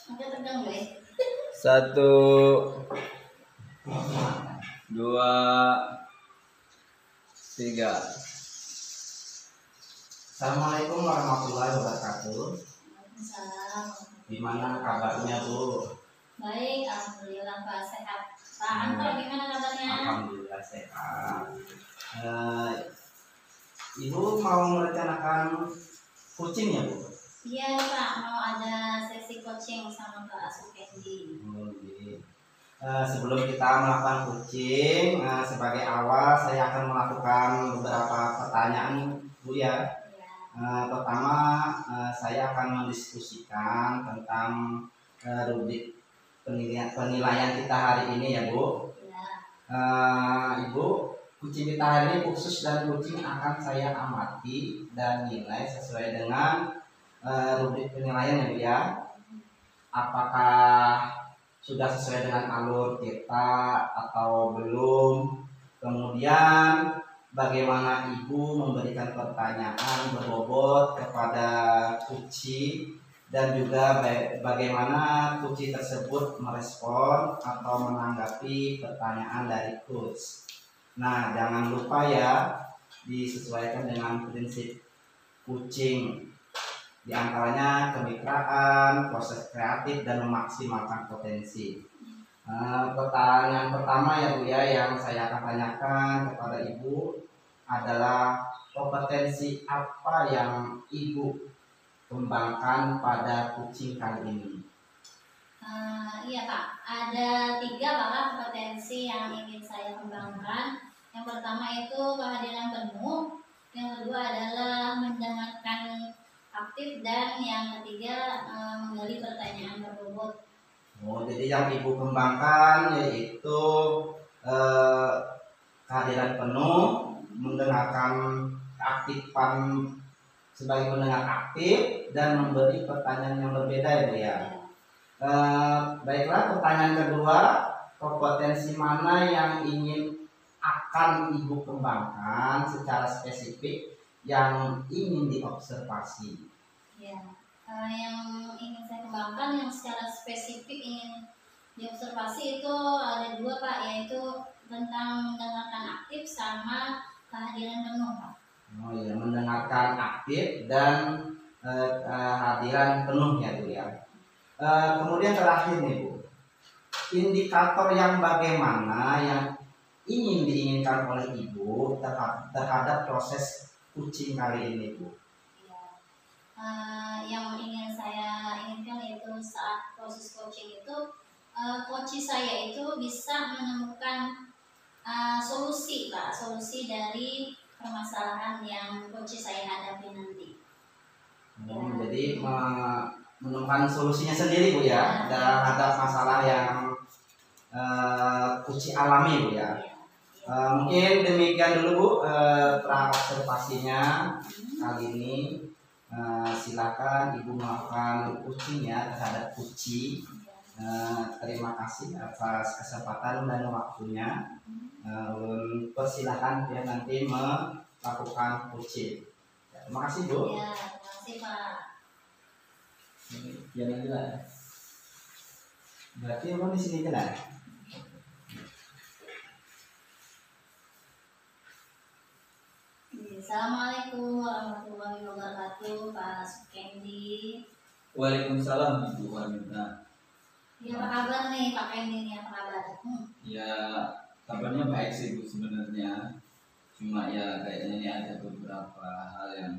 Agak tegang gue. 1, 2, 3. Assalamualaikum warahmatullahi wabarakatuh. Waalaikumsalam. Gimana kabarnya, Bu? Baik, alhamdulillah Pak, sehat. Pak Anto gimana kabarnya? Alhamdulillah sehat. Ibu mau merencanakan coaching ya, Bu? Iya Pak, mau ada sesi coaching sama Pak Sukendi. Sebelum kita melakukan coaching, sebagai awal saya akan melakukan beberapa pertanyaan, Bu ya. Pertama, saya akan mendiskusikan tentang rubrik penilaian kita hari ini ya, Bu. Ibu, coaching kita hari ini khusus dan coaching akan saya amati dan nilai sesuai dengan rubrik penilaian ya, Bu ya. Apakah sudah sesuai dengan alur kita atau belum? Kemudian bagaimana Ibu memberikan pertanyaan berbobot kepada Kuci dan juga bagaimana Kuci tersebut merespon atau menanggapi pertanyaan dari coach. Nah, jangan lupa ya, disesuaikan dengan prinsip coaching, di antaranya kemitraan, proses kreatif, dan memaksimalkan potensi. Pertanyaan pertama ya, Bu ya, yang saya akan tanyakan kepada Ibu adalah kompetensi apa yang Ibu kembangkan pada coaching kali ini? Iya Pak, ada 3 Pak kompetensi yang ingin saya kembangkan. Yang pertama itu kehadiran penuh, yang kedua adalah mendengarkan aktif, dan yang ketiga menggali pertanyaan berbobot. Jadi yang Ibu kembangkan yaitu kehadiran penuh, mendengarkan keaktifan sebagai pendengar aktif, dan memberi pertanyaan yang berbeda ya, Bu ya. Baiklah, pertanyaan kedua, kompetensi mana yang ingin akan Ibu kembangkan secara spesifik yang ingin diobservasi? Yang ingin saya kembangkan yang secara spesifik ingin diobservasi itu ada 2 Pak, yaitu tentang mendengarkan aktif sama kehadiran penuh Pak. Oh iya, mendengarkan aktif dan kehadiran penuh ya, Bu ya. Kemudian terakhir nih, Bu, indikator yang bagaimana yang ingin diinginkan oleh Ibu terhadap proses coaching kali ini, Bu? Yang ingin saya inginkan yaitu saat proses coaching itu coach saya itu bisa menemukan solusi Pak, solusi dari permasalahan yang coach saya hadapi nanti. Jadi menemukan solusinya sendiri, Bu ya, terhadap masalah yang coach alami, Bu ya. Mungkin demikian dulu, Bu, observasinya kali ini. Silakan Ibu melakukan coaching ya terhadap Kuci. Terima kasih atas kesempatan dan waktunya. Persilakan ya nanti melakukan coaching. Terima kasih, Bu. Ya, terima kasih Pak. Ya nanti lah. Berarti emang di sini kan? Assalamualaikum warahmatullahi wabarakatuh, Pak Sukendi. Waalaikumsalam warahmatullahi wabarakatuh. Ya, apa kabar nih Pak Kendi nih, apa kabar? Ya, kabarnya baik sih Bu sebenarnya. Cuma ya kayaknya ini ada beberapa hal yang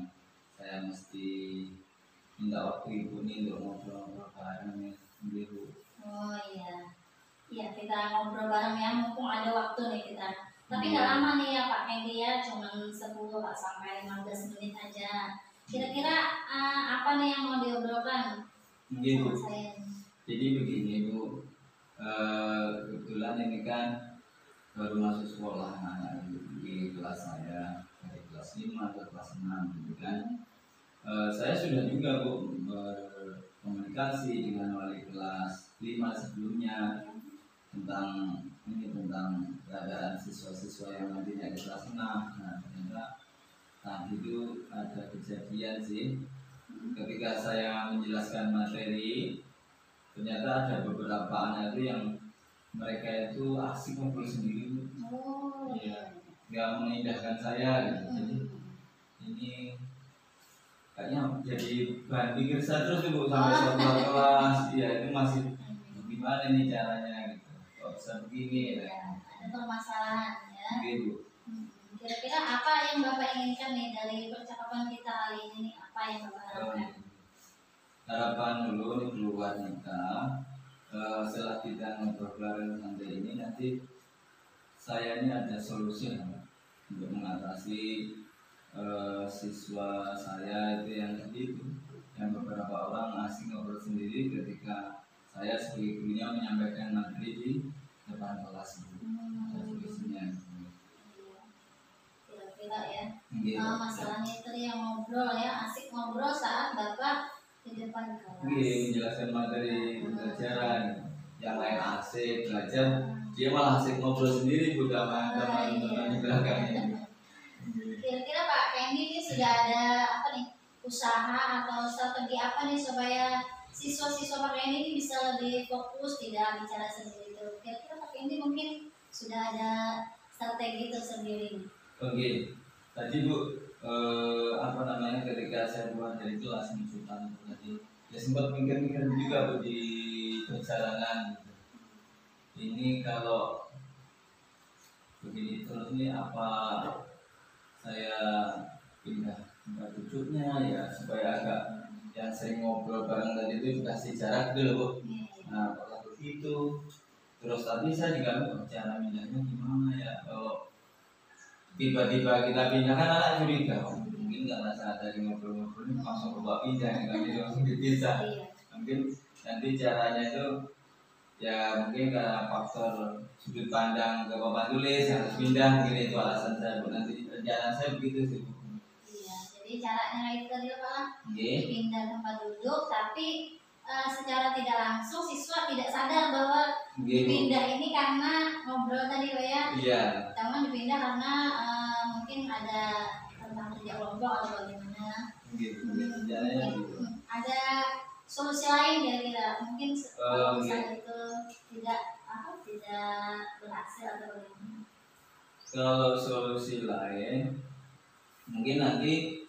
saya mesti minta waktu Ibu nih untuk ngobrol-ngobrol bareng nih, Bu. Oh iya. Iya, kita ngobrol bareng ya, mumpung ada waktu nih kita. Tapi nggak lama nih ya Pak Kendi ya, cuma 10 sampai 15 menit aja. Kira-kira apa nih yang mau diobrolkan sama saya? Jadi begini Bu, kebetulan ini kan baru masuk sekolah anak di kelas saya dari kelas 5 ke kelas 6 gitu kan. Saya sudah juga Bu berkomunikasi dengan wali kelas 5 sebelumnya tentang keadaan siswa-siswa yang nantinya di kelas 6. Nah, ternyata tadi itu ada kejadian sih ketika saya menjelaskan materi, ternyata ada beberapa anak itu yang mereka itu asik ngobrol sendiri, Oh. iya, nggak mengindahkan saya gitu. Jadi ini kayaknya jadi bahan pikir saya terus tuh Bu, sampai suatu kelas. Iya, itu masih gimana nih caranya gitu, kok bisa begini ya, Ada permasalahan ya. gitu. Kira-kira apa yang Bapak inginkan nih dari percakapan kita kali ini nih? Apa yang Bapak harapkan? Harapan dulu nih keluar kita, setelah kita ngobrol santai ini, nanti saya ini ada solusi untuk mengatasi siswa saya itu yang tadi itu, yang beberapa orang asing ngobrol sendiri ketika saya sebagai gurunya menyampaikan materi di depan kelas itu. Solusinya Kira-kira ya. gitu. Masalahnya itu yang ngobrol ya, asik ngobrol saat Bapak di depan kelas. Menjelaskan materi pelajaran, yang lain asik belajar, dia malah asik ngobrol sendiri Bu sama teman-teman di belakangnya. Kira-kira Pak Kendi ini sudah ada apa nih, usaha atau strategi apa nih supaya siswa-siswa Pak Kendi ini bisa lebih fokus, tidak bicara sendiri itu? Kira-kira Pak Kendi mungkin sudah ada strategi tersendiri. Oke, tadi Bu, apa namanya, ketika saya keluar dari kelas menunjukkan tadi, ya sempat mikir-mikir juga Bu di perjalanan. Ini kalau begini terus nih, apa saya pindah tempat duduknya ya supaya agak yang sering ngobrol bareng tadi itu dikasih jarak dulu Bu. Nah kalau begitu, terus tadi saya juga cara pindahnya gimana ya, kalau tiba-tiba kita pindah kan anak curiga, mungkin karena saat tadi ngobrol-ngobrol langsung coba pindah, kami langsung dipisah. Mungkin nanti caranya itu ya mungkin karena faktor sudut pandang ke papan tulis yang harus pindah, mungkin itu alasan saya. Nanti rencana saya begitu sih. Iya, jadi caranya itu tadi Pak, Okay. pindah tempat duduk, tapi secara tidak langsung siswa tidak sadar bahwa dipindah ini karena ngobrol tadi Pak ya. Iya. Teman dipindah karena mungkin ada tentang kerja kelompok atau bagaimana. Gitu. Caranya gitu. Ada solusi lain kira-kira, mungkin kalau misalnya itu tidak berhasil atau bagaimana? Kalau solusi lain, mungkin nanti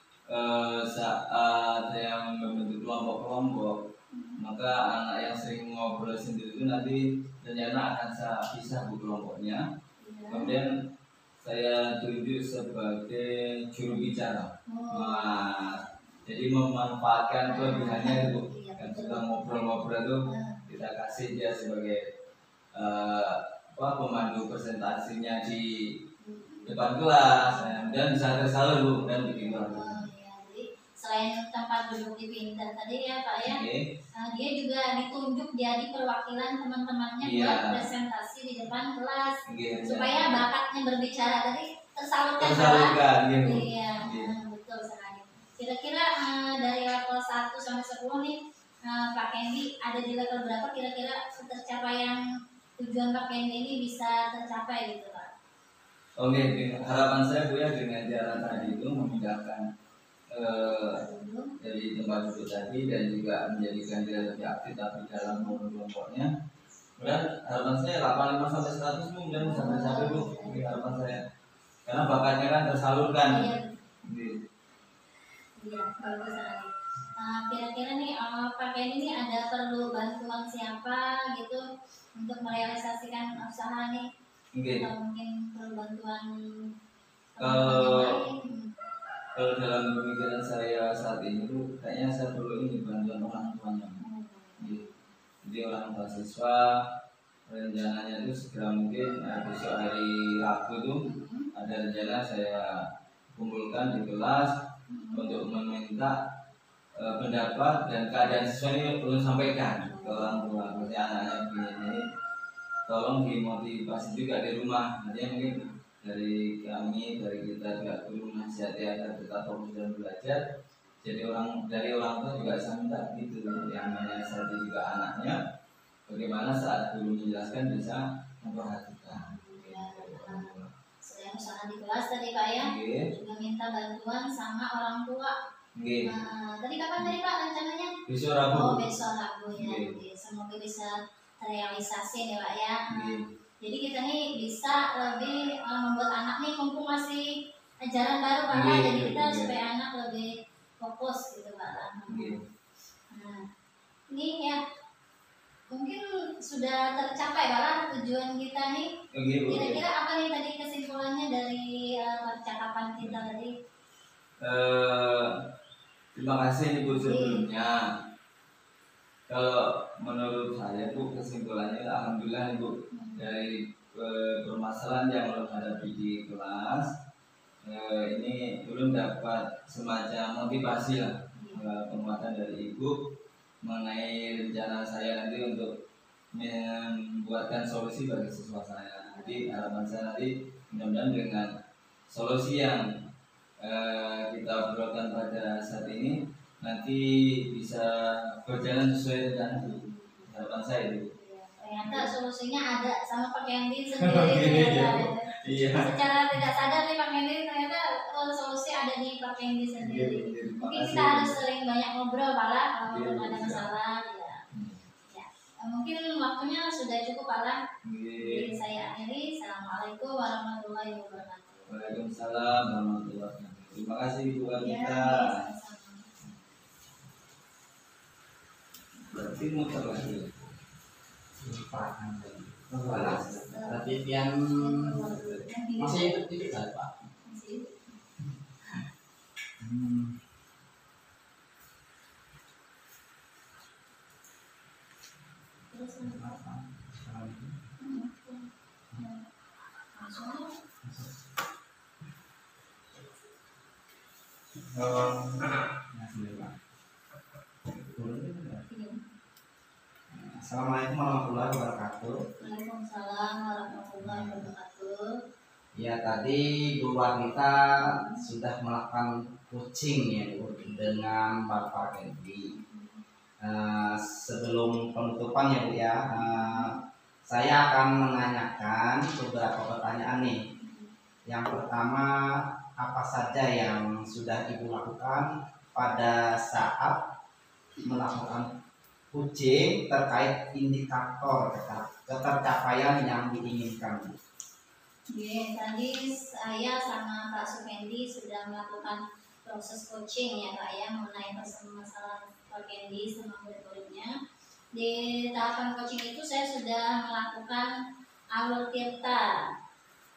saat yang membentuk kelompok-kelompok, maka anak yang sering ngobrol sendiri itu nanti rencana akan saya pisah Bu kelompoknya. Kemudian saya tunjuk sebagai juru bicara. Nah, jadi memanfaatkan kelebihannya itu, kan sudah ngobrol-ngobrol itu kita kasih dia sebagai pemandu presentasinya di depan kelas, dan bisa tersalur Bu dan bikin bagus. Jadi selain tempat duduk dipindah tadi ya Pak ya, dia juga ditunjuk jadi perwakilan teman-temannya buat presentasi di depan kelas, supaya bakatnya berbicara tadi tersalurkan. Iya, betul sekali. Kira-kira dari level 1 sampai 10 nih Pak Kendi ada di level berapa kira-kira tercapaian tujuan Pak Kendi ini bisa tercapai gitu Pak? Oke, harapan saya Bu ya, dengan cara tadi itu memindahkan dari tempat duduk tadi dan juga menjadikan dia lebih aktif tapi dalam kelompoknya. Kemudian harapan saya 85 sampai 100 Bu, kemudian bisa tercapai Bu. Ini harapan saya. Karena bakatnya kan tersalurkan. Iya, bagus sekali. Kira-kira nih Pak Kendi ini ada perlu bantuan siapa gitu untuk merealisasikan usaha nih? Atau mungkin perlu bantuan kalau dalam pemikiran saya saat ini tuh kayaknya saya perlu ini bantuan orang tuanya. Jadi orang tua siswa rencananya itu segera mungkin besok hari Rabu tuh ada rencana saya kumpulkan di kelas untuk meminta pendapat dan keadaan siswa ini perlu sampaikan ke orang tua. Maksudnya anak-anak ini tolong dimotivasi juga di rumah. Artinya mungkin dari kami, dari kita juga guru nasihati agar tetap fokus dan belajar. Jadi dari orang tua juga saya minta gitu, yang menasihati juga anaknya, bagaimana saat guru menjelaskan bisa memperhatikan. Selain usaha di kelas tadi Pak ya, juga minta bantuan sama orang tua Nggih. Tadi kapan tadi Pak rencananya? Besok Rabu. Oh, besok Rabu ya. Nggih. Oke, semoga bisa terrealisasi nih Pak ya. Nggih. Jadi kita nih bisa lebih membuat anak nih mumpung masih ajaran baru Pak. Nggih, Jadi kita nggih. supaya anak lebih fokus gitu Pak. Nggih. Nah, ini ya mungkin sudah tercapai Pak tujuan kita nih. Nggih, Bu. Kira-kira apa nih tadi kesimpulannya dari percakapan kita tadi? Terima kasih Ibu sebelumnya. Kalau menurut saya Bu, kesimpulannya alhamdulillah Ibu, dari permasalahan yang belum hadapi di kelas ini belum dapat semacam motivasi lah, penguatan dari Ibu mengenai rencana saya nanti untuk membuatkan solusi bagi siswa saya. Jadi harapan saya nanti mudah-mudahan dengan solusi yang kita obrolkan pada saat ini nanti bisa berjalan sesuai rencana itu. Harapan saya itu. Ternyata solusinya ada sama Pak Kendi sendiri. Iya. Secara tidak sadar nih Pak Kendi ternyata solusi ada di Pak Kendi sendiri. Mungkin kita harus sering banyak ngobrol Pak lah kalau ada masalah ya. Mungkin waktunya sudah cukup Pak lah. Jadi saya akhiri. Assalamualaikum warahmatullahi wabarakatuh. Waalaikumsalam warahmatullahi wabarakatuh. Terima kasih Ibu Wanita. Berarti muter lagi. Tapi pian masih itu Pak. Assalamualaikum warahmatullahi wabarakatuh. Waalaikumsalam warahmatullahi wabarakatuh. Ya, tadi Bu Wanita sudah melakukan coaching ya Bu dengan Bapak Kendi. Sebelum penutupan ya Bu ya, saya akan menanyakan beberapa pertanyaan nih. Yang pertama, apa saja yang sudah Ibu lakukan pada saat melakukan coaching terkait indikator ketercapaian yang diinginkan? Oke, tadi saya sama Pak Sukendi sudah melakukan proses coaching ya Pak ya mengenai permasalahan Pak Kendi sama murid-muridnya. Di tahapan coaching itu saya sudah melakukan alur tirta.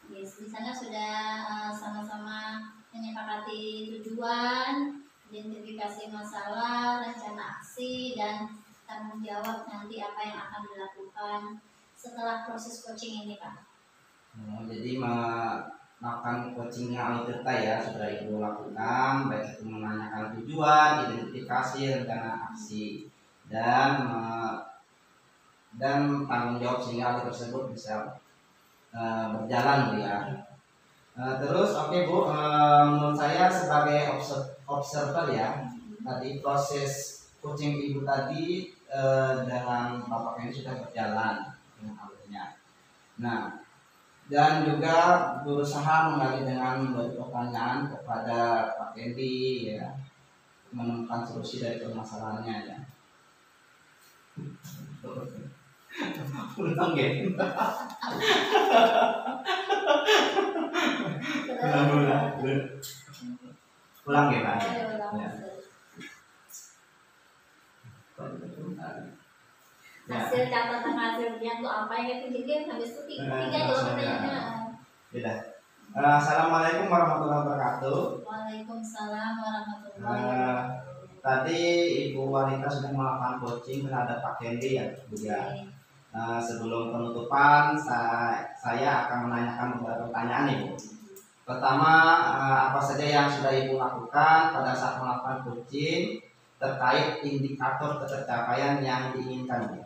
Di sana sudah sama-sama menyepakati tujuan, identifikasi masalah, rencana aksi, dan tanggung jawab nanti apa yang akan dilakukan setelah proses coaching ini Pak. Jadi melakukan coaching dengan alur tirta ya sudah Ibu lakukan, baik itu menanyakan tujuan, identifikasi, rencana aksi, dan tanggung jawab sehingga alur tersebut bisa berjalan Bu ya. Terus oke Bu, menurut saya sebagai observer ya, tadi proses coaching Ibu tadi dengan Bapak ini sudah berjalan dengan alurnya. Nah, dan juga berusaha menggali dengan pertanyaan kepada Pak Kendi ya, menemukan solusi dari permasalahannya ya. Untung ya. Pulang ya Pak. Hasil catatan hasilnya tuh apa yang jadi habis itu tiga kalau pertanyaannya. Beda. Assalamualaikum warahmatullahi wabarakatuh. Waalaikumsalam warahmatullahi wabarakatuh. Tadi Ibu Wanita sudah melakukan coaching terhadap Pak Kendi ya Bu ya. Sebelum penutupan saya akan menanyakan beberapa pertanyaan Ibu. Pertama, apa saja yang sudah Ibu lakukan pada saat melakukan coaching terkait indikator ketercapaian yang diinginkan Bu?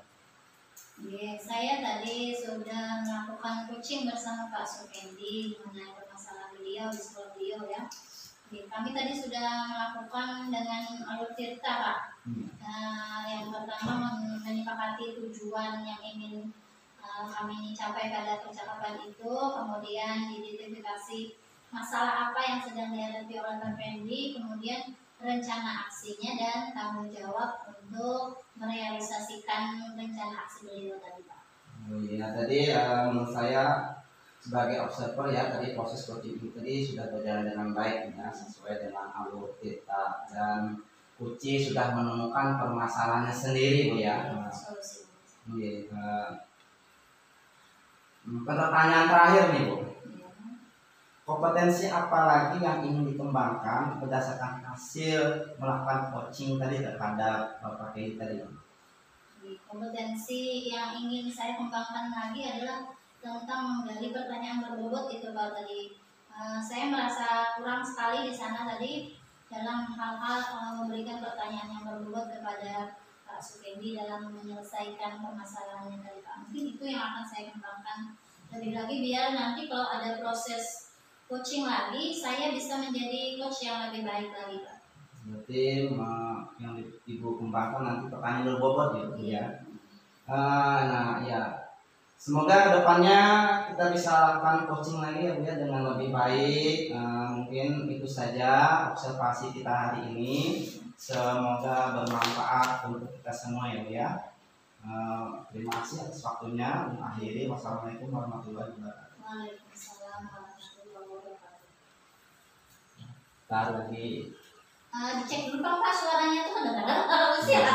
Saya tadi sudah melakukan coaching bersama Pak Sukendi mengenai permasalahan beliau di sekolah beliau ya. Kami tadi sudah melakukan dengan alur tirta Pak. Yang pertama menyepakati tujuan yang ingin kami capai pada percakapan itu, kemudian identifikasi masalah apa yang sedang dihadapi oleh Pak Fendi, kemudian rencana aksinya dan tanggung jawab untuk merealisasikan rencana aksi beliau tadi Pak. Oh iya, tadi menurut saya sebagai observer ya, tadi proses coaching itu tadi sudah berjalan dengan baik ya, sesuai dengan alur kita, dan Uci sudah menemukan permasalahannya sendiri Bu ya. Solusi. Iya, pertanyaan terakhir nih Bu, Ya. kompetensi apa lagi yang ingin dikembangkan berdasarkan hasil melakukan coaching tadi terhadap Bapak Kei tadi? Kompetensi yang ingin saya kembangkan lagi adalah tentang menggali pertanyaan berbobot itu Pak tadi. Saya merasa kurang sekali di sana tadi dalam hal-hal memberikan pertanyaan yang berbobot kepada Pak Sukendi dalam menyelesaikan permasalahannya tadi Pak. Mungkin itu yang akan saya kembangkan lebih lagi biar nanti kalau ada proses coaching lagi saya bisa menjadi coach yang lebih baik lagi Pak. Berarti yang Ibu kembangkan nanti pertanyaan berbobot ya Bu ya. Nah ya, semoga kedepannya kita bisa lakukan coaching lagi ya Bu ya dengan lebih baik. Mungkin itu saja observasi kita hari ini. Semoga bermanfaat untuk kita semua ya Bu ya. Terima kasih atas waktunya. Mengakhiri, wassalamualaikum warahmatullahi wabarakatuh. Waalaikumsalam warahmatullahi wabarakatuh. Taruh lagi. Dicek dulu Pak, suaranya tuh kedengaran atau sih?